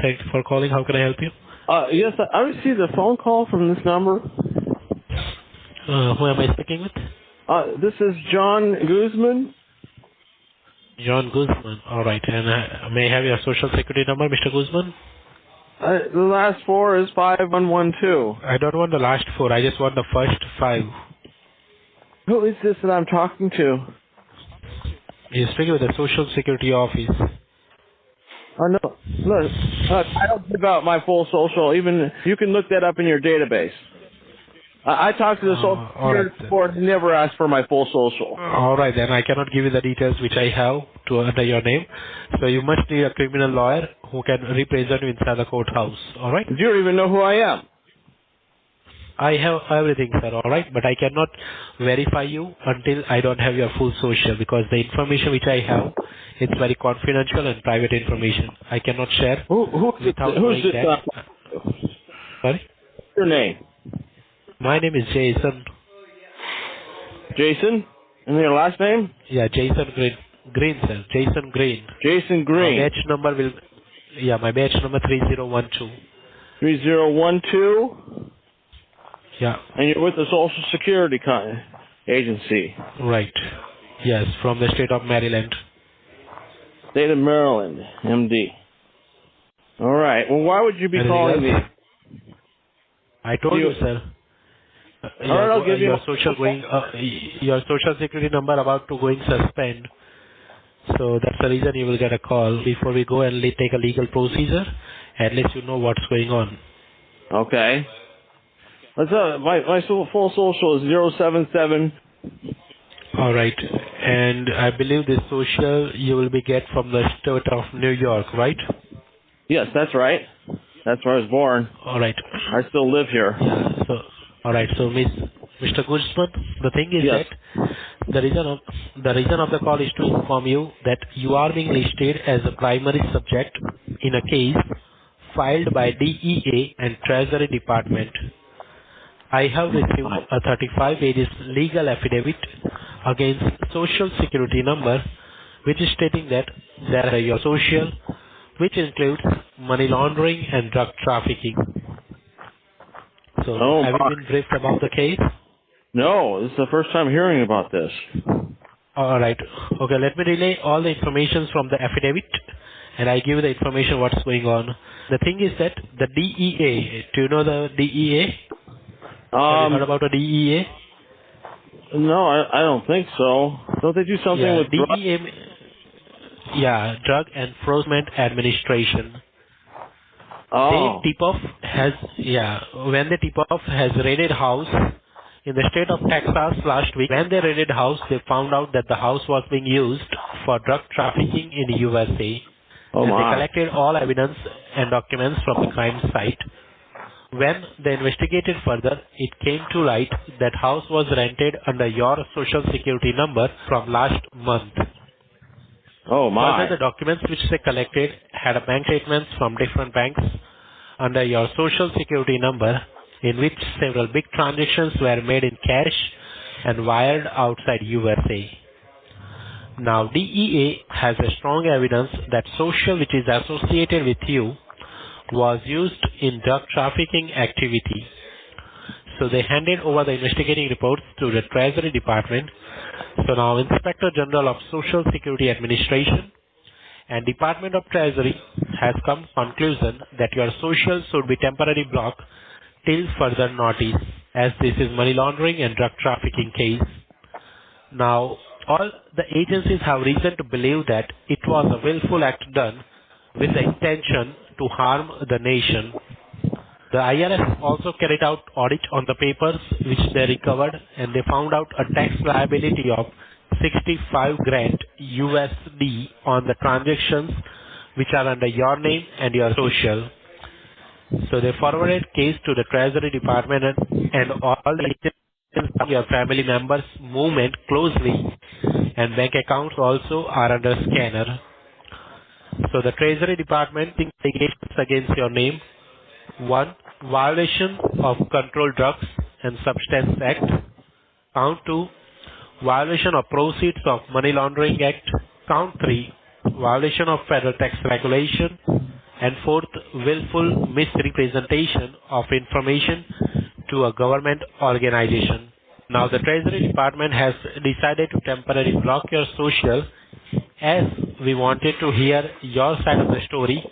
Thanks for calling. How can I help you? Yes, I received a phone call from this number. Who am I speaking with? This is John Guzman. John Guzman. All right. And may I have your social security number, Mr. Guzman? The last four is 5112. I don't want the last four. I just want the first five. Who is this that I'm talking to? You're speaking with the Social Security Office. Oh, no. Look, I don't give out my full social. Even you can look that up in your database. I talked to the social security board and never asked for my full social. All right, then I cannot give you the details which I have to under your name. So you must need a criminal lawyer who can represent you inside the courthouse. All right? You don't even know who I am. I have everything, sir. All right, but I cannot verify you until I don't have your full social because the information which I have it's very confidential and private information. I cannot share without knowing that. Sorry? What's your name? My name is Jason. Jason? And your last name? Yeah, Jason Green. Green, sir. Jason Green. Jason Green. My batch number will... Yeah, my batch number 3012. 3012? Yeah. And you're with the Social Security Agency. Right. Yes, from the state of Maryland. State of Maryland, MD. All right. Well, why would you be calling me? I told you, sir. All right, I'll give you your social security number about to going suspend. So that's the reason you will get a call before we go and take a legal procedure and let you know what's going on. Okay. My full social is 077. All right. And I believe this social you will be get from the state of New York, right? Yes, that's right. That's where I was born. All right. I still live here. Yeah, all right. So, Mr. Guzman, the thing is that the reason of the call is to inform you that you are being listed as a primary subject in a case filed by DEA and Treasury Department. I have received a 35 pages legal affidavit against Social Security number, which is stating that there are your social, which includes money laundering and drug trafficking. So, have you been briefed about the case? No, this is the first time hearing about this. All right. Okay, let me relay all the information from the affidavit, and I give you the information what's going on. The thing is that the DEA, do you know the DEA? Have you heard about the DEA? No, I don't think so. Don't they do something with DEA? Yeah, Drug Enforcement Administration. Oh. When the tip-off has raided house in the state of Texas last week, when they raided house, they found out that the house was being used for drug trafficking in the USA. And they collected all evidence and documents from the crime site. When they investigated further, it came to light that house was rented under your social security number from last month. Oh my. Further, the documents which they collected had a bank statements from different banks under your social security number in which several big transactions were made in cash and wired outside USA. Now, DEA has a strong evidence that social which is associated with you was used in drug trafficking activity. So they handed over the investigating reports to the Treasury Department. So now Inspector General of Social Security Administration and Department of Treasury has come to conclusion that your social should be temporarily blocked till further notice, as this is money laundering and drug trafficking case. Now, all the agencies have reason to believe that it was a willful act done with the intention to harm the nation. The IRS also carried out audit on the papers which they recovered, and they found out a tax liability of 65 grand USD on the transactions which are under your name and your social. So they forwarded case to the Treasury Department and all the agencies of your family members' movement closely, and bank accounts also are under scanner. So the Treasury Department thinks allegations against your name. 1. Violation of Controlled Drugs and Substance Act. Count 2. Violation of Proceeds of Money Laundering Act. Count 3. Violation of Federal Tax Regulation. And fourth, willful misrepresentation of information to a government organization. Now, the Treasury Department has decided to temporarily block your social as we wanted to hear your side of the story,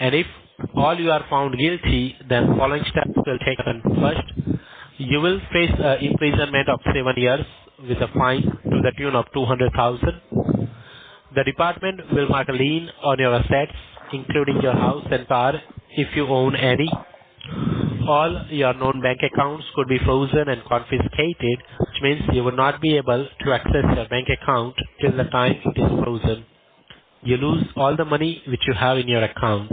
and if all you are found guilty, then following steps will take taken. First, you will face imprisonment of 7 years with a fine to the tune of 200,000. The department will mark a lien on your assets, including your house and car, if you own any. All your known bank accounts could be frozen and confiscated, which means you will not be able to access your bank account till the time it is frozen. You lose all the money which you have in your account.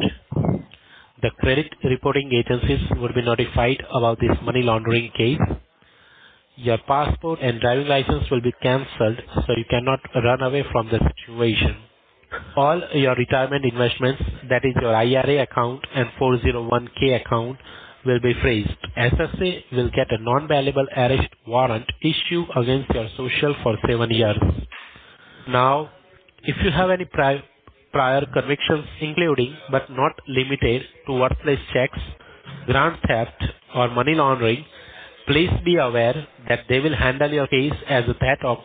The credit reporting agencies will be notified about this money laundering case. Your passport and driving license will be cancelled, so you cannot run away from the situation. All your retirement investments, that is your IRA account and 401k account, will be freezed. SSA will get a non-bailable arrest warrant issued against your social for 7 years. Now, if you have any prior convictions, including but not limited to workplace checks, grand theft, or money laundering, please be aware that they will handle your case as that of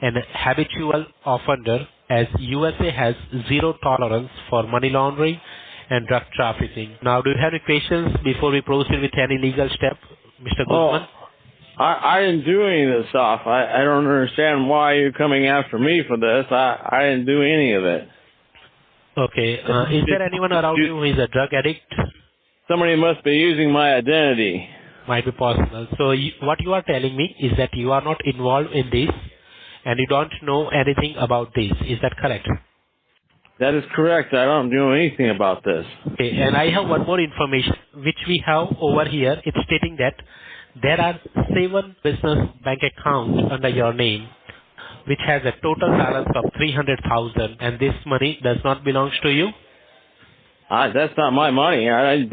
an habitual offender, as USA has zero tolerance for money laundering and drug trafficking. Now, do you have any questions before we proceed with any legal step, Mr. Guzman? I didn't do any of this stuff. I don't understand why you're coming after me for this. I didn't do any of it. Okay. Is there anyone around you who is a drug addict? Somebody must be using my identity. Might be possible. So what you are telling me is that you are not involved in this and you don't know anything about this. Is that correct? That is correct. I don't know anything about this. Okay. And I have one more information which we have over here. It's stating that there are 7 business bank accounts under your name, which has a total balance of 300,000, and this money does not belong to you. That's not my money. I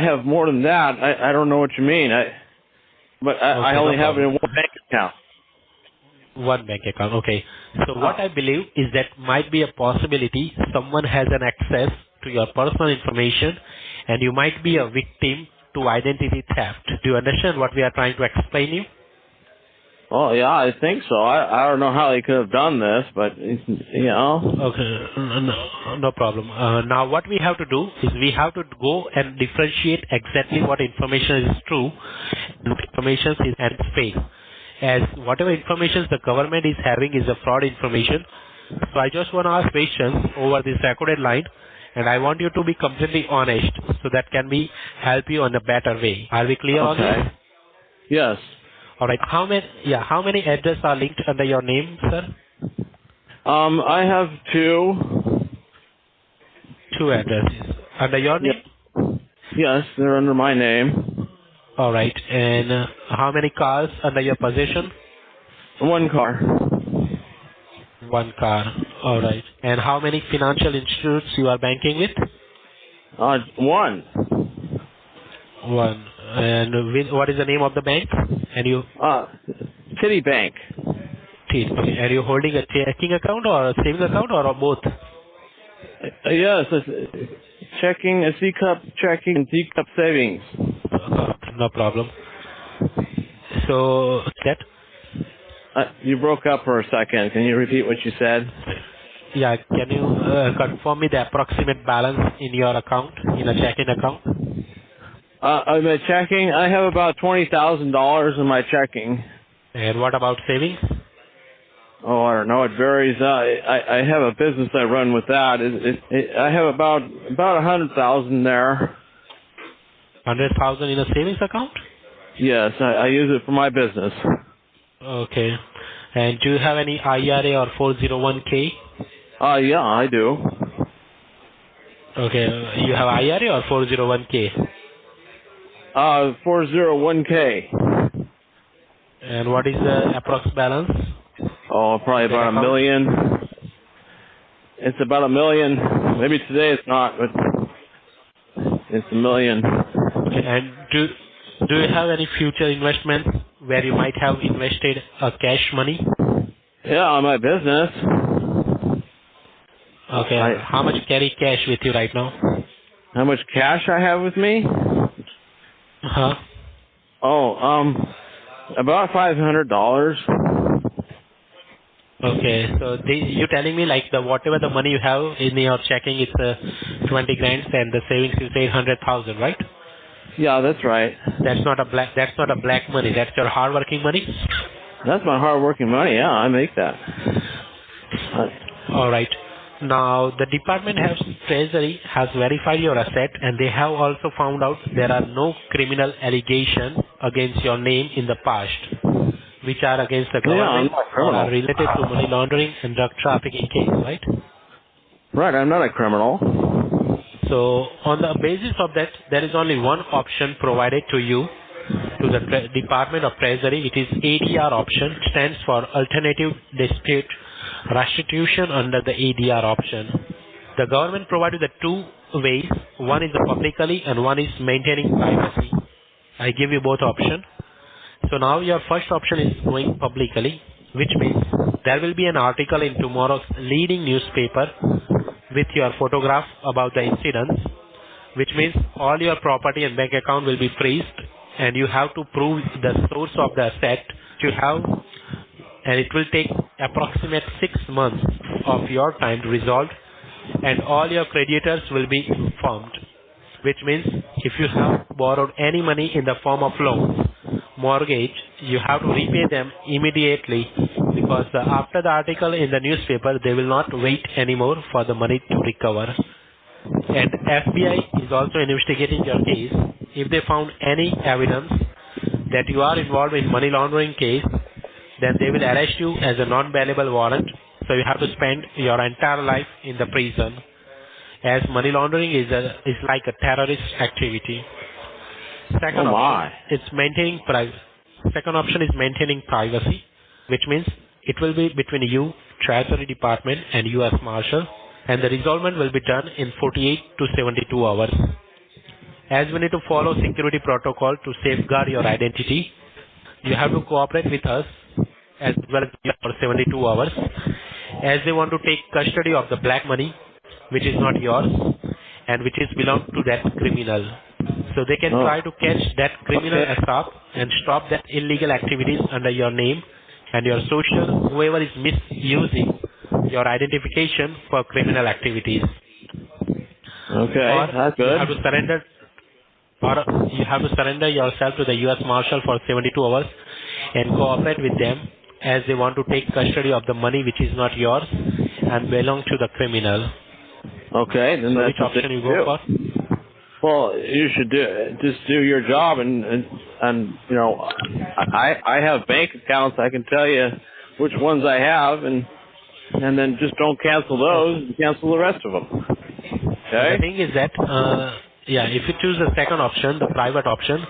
have more than that. I don't know what you mean. I only have it in one bank account. One bank account. Okay. So what I believe is that might be a possibility someone has an access to your personal information, and you might be a victim to identity theft. Do you understand what we are trying to explain you? Oh, yeah, I think so. I don't know how they could have done this, but, you know. Okay, no problem. Now, what we have to do is we have to go and differentiate exactly what information is true and what information is fake. As whatever information the government is having is a fraud information. So I just want to ask questions over this recorded line, and I want you to be completely honest so that can be help you in a better way. Are we clear on this? Yes. All right. How many addresses are linked under your name, sir? I have 2. 2 addresses under your name? Yes, they're under my name. All right. And how many cars under your possession? 1 car. 1 car. All right. And how many financial institutes you are banking with? 1. 1. And what is the name of the bank? And you? Citibank. Okay. And you holding a checking account or a savings account or both? Yes, checking, a C-cup checking, and C-cup savings. No problem. So that. You broke up for a second. Can you repeat what you said? Yeah. Can you confirm me the approximate balance in your account, in a checking account? In my checking, I have about $20,000 in my checking. And what about savings? Oh, I don't know. It varies. I have a business I run with that. I have about 100,000 there. 100,000 in a savings account? Yes, I use it for my business. Okay. And do you have any IRA or 401k? Yeah, I do. Okay. You have IRA or 401k? 401k. And what is the approx balance? Oh, probably about $1 million. It's about $1 million. Maybe today it's not, but it's $1 million. Okay. And do you have any future investments where you might have invested cash money? Yeah, on my business. Okay. How much carry cash with you right now? How much cash I have with me? Huh? Oh, about $500. Okay. So you telling me like the whatever the money you have in your checking, it's 20 grand, and the savings is 800,000, right? Yeah, that's right. That's not a black money. That's your hard working money. That's my hard working money. Yeah, I make that. All right. Now, the Department of Treasury has verified your asset, and they have also found out there are no criminal allegations against your name in the past, which are against the Yeah, I'm government not a or criminal. are related to money laundering and drug trafficking case, right? Right, I'm not a criminal. So, on the basis of that, there is only one option provided to you, to the Department of Treasury, which is ADR option, stands for Alternative Dispute Restitution under the ADR option. The government provided the two ways. One is publicly and one is maintaining privacy. I give you both options. So now your first option is going publicly, which means there will be an article in tomorrow's leading newspaper with your photograph about the incidents, which means all your property and bank account will be freezed, and you have to prove the source of the asset you have, and it will take approximate 6 months of your time to resolve, and all your creditors will be informed, which means if you have borrowed any money in the form of loans, mortgage, you have to repay them immediately, because after the article in the newspaper, they will not wait anymore for the money to recover. And FBI is also investigating your case. If they found any evidence that you are involved in money laundering case, then they will arrest you as a non-bailable warrant. So you have to spend your entire life in the prison, as money laundering is like a terrorist activity. Second option is maintaining privacy, which means it will be between you, Treasury Department, and U.S. Marshal, and the resolvement will be done in 48 to 72 hours. As we need to follow security protocol to safeguard your identity, you have to cooperate with us as well as for 72 hours, as they want to take custody of the black money, which is not yours, and which is belong to that criminal. So they can try to catch that criminal ASAP and stop that illegal activities under your name and your social, whoever is misusing your identification for criminal activities. Okay, that's good. You have to surrender yourself to the U.S. Marshal for 72 hours and cooperate with them, as they want to take custody of the money which is not yours and belong to the criminal. Okay, then so that's which option you go for? Well, you should just do your job, and you know, I have bank accounts. I can tell you which ones I have, and then just don't cancel those and cancel the rest of them. Okay. The thing is that if you choose the second option, the private option,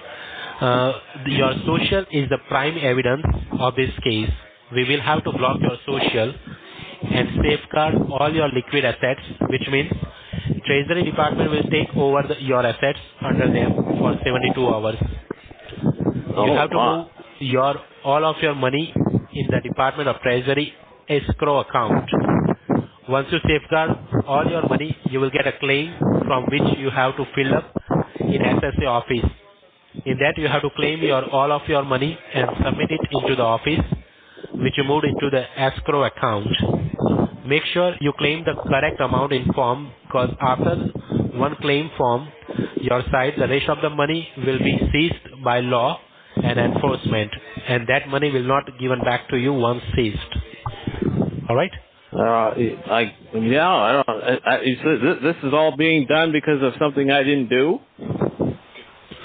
your social is the prime evidence of this case. We will have to block your social and safeguard all your liquid assets, which means Treasury Department will take over your assets under them for 72 hours. You have to move all of your money in the Department of Treasury escrow account. Once you safeguard all your money, you will get a claim from which you have to fill up in SSA office. In that, you have to claim all of your money and submit it into the office, which you moved into the escrow account. Make sure you claim the correct amount in form, because after one claim form, your side, the rest of the money will be seized by law and enforcement, and that money will not given back to you once seized. All right? This is all being done because of something I didn't do?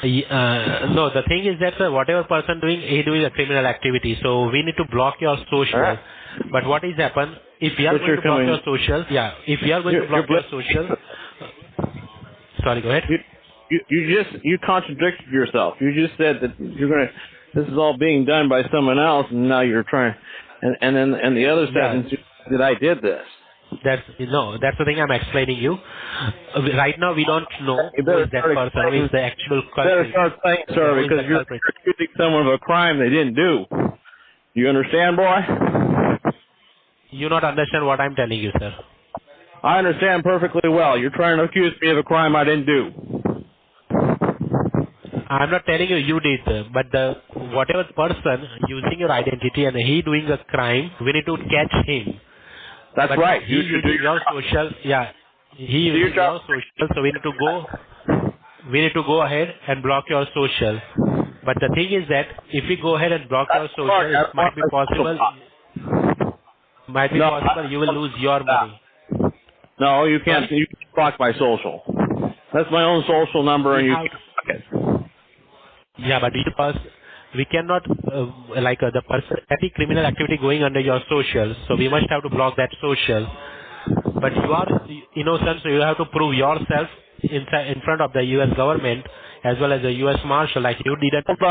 No, the thing is that whatever person he doing a criminal activity, so we need to block your social. Right. But what is happen, if we are going to block your social, if we are going to block your social, sorry, go ahead. You contradicted yourself. You just said that this is all being done by someone else, and now you're trying, and then the other sentence that I did this. That's the thing I'm explaining you. Right now, we don't know who is that person, who is the actual culprit. You better start saying, sir, because you're accusing someone of a crime they didn't do. You understand, boy? You not understand what I'm telling you, sir. I understand perfectly well. You're trying to accuse me of a crime I didn't do. I'm not telling you you did, but the whatever person using your identity and he doing a crime, we need to catch him. That's But right. he You should do using your social, yeah, he your using job. your social, so we need to go ahead and block your social. But the thing is that if we go ahead and block your That's social, smart. it I don't might want be my social possible, blocked. No, you will lose your money. no, you can't. Sorry? You can't block my social. That's my own social number, We and you have, can't block it. yeah, but we cannot, the person, any criminal activity going under your social, so we must have to block that social. But you are innocent, so you have to prove yourself in front of the U.S. government as well as the U.S. Marshal, like you didn't. Hold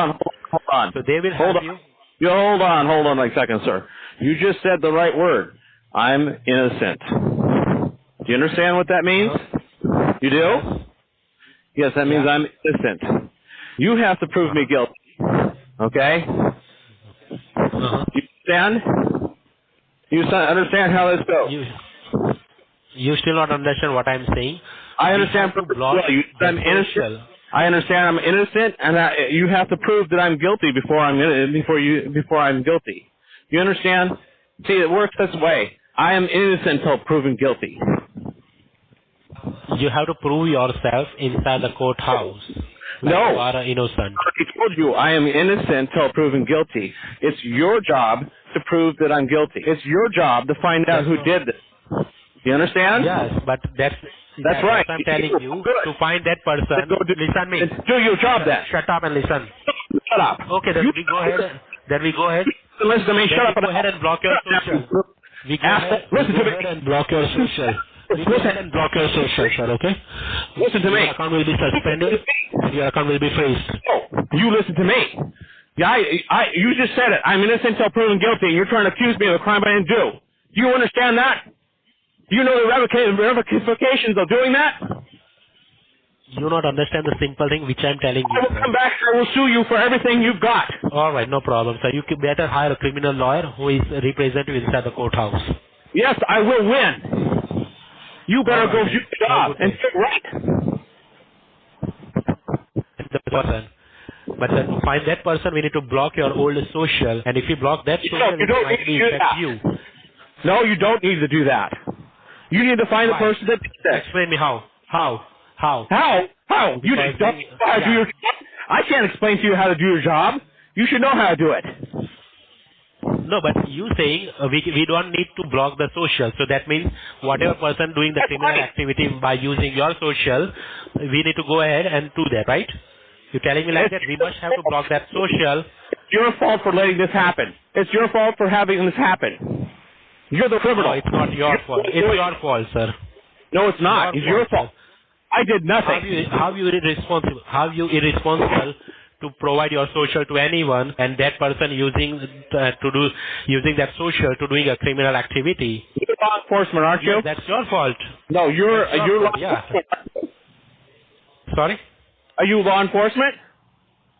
on. So they will Hold have on. you. You hold on like a second, sir. You just said the right word. I'm innocent. Do you understand what that means? You do? Yes. Yes, that means Yeah. I'm innocent. You have to prove me guilty. Okay? Uh-huh. You understand? You understand how this goes? You still not understand what I'm saying? I We understand have to perfectly block well. You said the I'm innocent. social. I understand I'm innocent, and you have to prove that I'm guilty before I'm guilty. You understand? See, it works this way. I am innocent until proven guilty. You have to prove yourself inside the courthouse. Like you No. are innocent. I told you I am innocent until proven guilty. It's your job to prove that I'm guilty. It's your job to find out That's who not, did this. You understand? yes, but that's right. what I'm telling you. Good. To find that Then person, go listen me. do your job then. Shut up and listen. Shut up. Okay, then we go ahead. Then we go ahead. Listen to me. Then Shut we up. go ahead and block your social. We go Listen to me. ahead and block your social. We go ahead and block your social, sir, okay? Listen to me. Your account will be suspended and your account will be freezed. Oh, you listen to me. Yeah, you just said it. I'm innocent until proven guilty, and you're trying to accuse me of a crime I didn't do. Do you understand that? Do you know the ramifications of doing that? You not understand the simple thing which I'm telling I you, will sir. come back and I will sue you for everything you've got. Alright, no problem, sir. You can better hire a criminal lawyer who is representative inside the courthouse. Yes, I will win. You better go do your Have a job good and day. get right. The person. But then to find that person, we need to block your old social. And if you block that social, You it don't might need be to do affect that. you. No, you don't need to do that. You need to find the Why? person that did this. Explain me how. How? How? You Because don't know how to do your job? I can't explain to you how to do your job. You should know how to do it. no, but you saying we don't need to block the social. So that means whatever person doing the That's criminal right. activity by using your social, we need to go ahead and do that, right? You're telling me like that we must have to block that social. It's your fault for letting this happen. It's your fault for having this happen. You're the criminal. No, it's not your fault. It's your fault, sir. No, it's not. It's your fault. Sir. I did nothing. How you irresponsible? How you irresponsible to provide your social to anyone, and that person using using that social to doing a criminal activity? You're law enforcement, aren't you? Yes, that's your fault. No, you're That's your law fault, yeah. enforcement. Sorry? Are you law enforcement?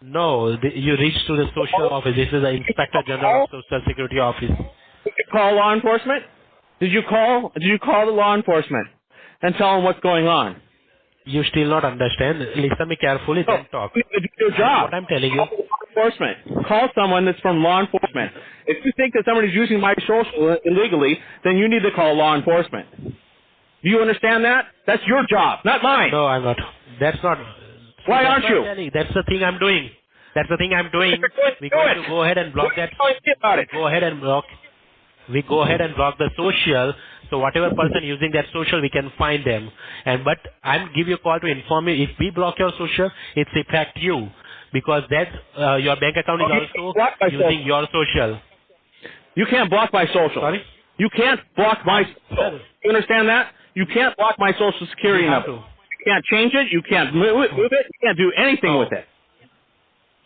No, you reach to the social office. This is the Inspector General of Social Security Office. Did you call law enforcement? Did you call the law enforcement and tell them what's going on? You still not understand. Listen me carefully, No, then talk. you need to do your job. What I'm telling you. Call law enforcement. Call someone that's from law enforcement. If you think that somebody's using my social illegally, then you need to call law enforcement. Do you understand that? That's your job, not mine. No, I'm not. That's not. Why That's aren't what you? I'm telling. That's the thing I'm doing. That's the thing I'm doing. We're going to go ahead and block that. What are you telling me about it? Go ahead and block. We go ahead and block the social. So whatever person using that social, we can find them. But I'm give you a call to inform you. If we block your social, it's affect you because that your bank account is also using your social. You can't block my social. Sorry? You can't block my social. You understand that? You can't block my social security You have number. to. You can't change it. You can't move it. You can't do anything with it.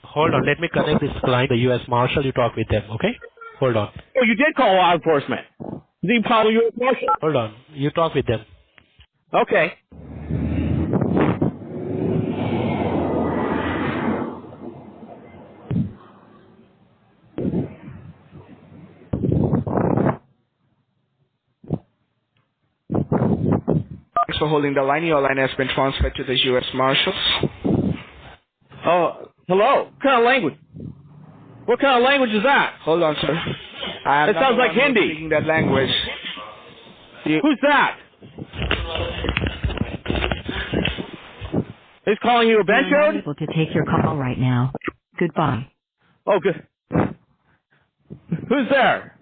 Hold on. Let me connect this client, the U.S. Marshal. You talk with them, okay? Hold on. Oh, you did call law enforcement. You did call the U.S. Marshal. Hold on. You talk with them. Okay. for holding the line. Your line has been transferred to the U.S. Marshals. Oh, hello. What kind of language? What kind of language is that? Hold on, sir. I am It sounds like Hindi. speaking that language. Who's that? He's calling you a bench We're not code? able to take your call right now. Goodbye. Oh, good. Who's there?